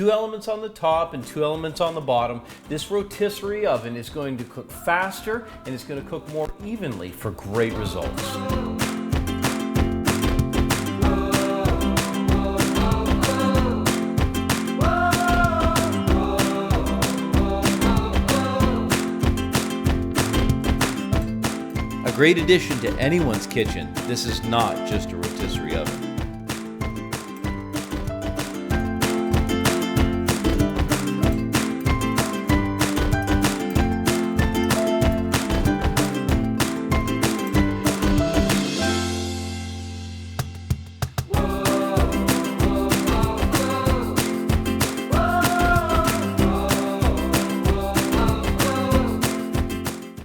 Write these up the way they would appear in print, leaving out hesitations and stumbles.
2 elements on the top and 2 elements on the bottom, this rotisserie oven is going to cook faster and it's going to cook more evenly for great results. A great addition to anyone's kitchen. This is not just a rotisserie oven.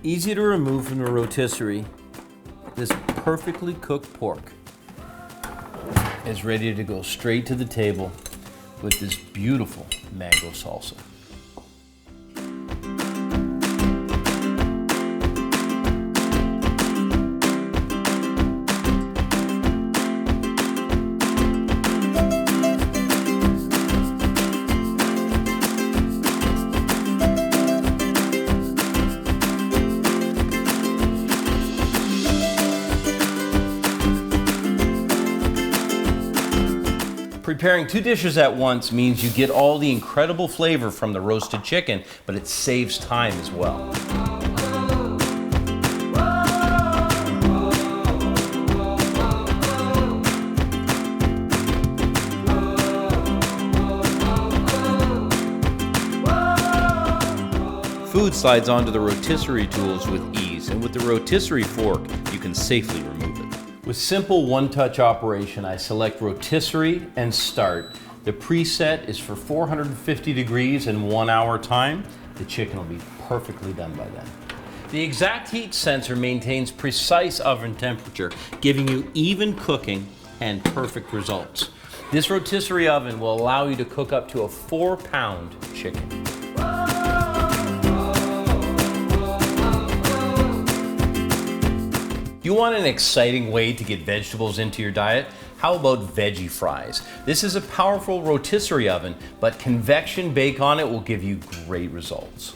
Easy to remove from the rotisserie, this perfectly cooked pork is ready to go straight to the table with this beautiful mango salsa. Preparing 2 dishes at once means you get all the incredible flavor from the roasted chicken, but it saves time as well. Food slides onto the rotisserie tools with ease, and with the rotisserie fork, you can safely remove it. With simple one-touch operation, I select rotisserie and start. The preset is for 450 degrees in 1 hour time. The chicken will be perfectly done by then. The exact heat sensor maintains precise oven temperature, giving you even cooking and perfect results. This rotisserie oven will allow you to cook up to a 4-pound chicken. You want an exciting way to get vegetables into your diet? How about veggie fries? This is a powerful rotisserie oven, but convection bake on it will give you great results.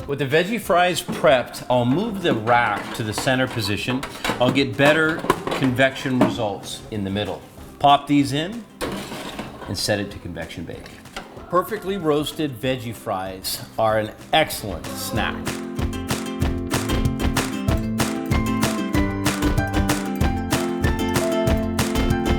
With the veggie fries prepped, I'll move the rack to the center position. I'll get better convection results in the middle. Pop these in and set it to convection bake. Perfectly roasted veggie fries are an excellent snack.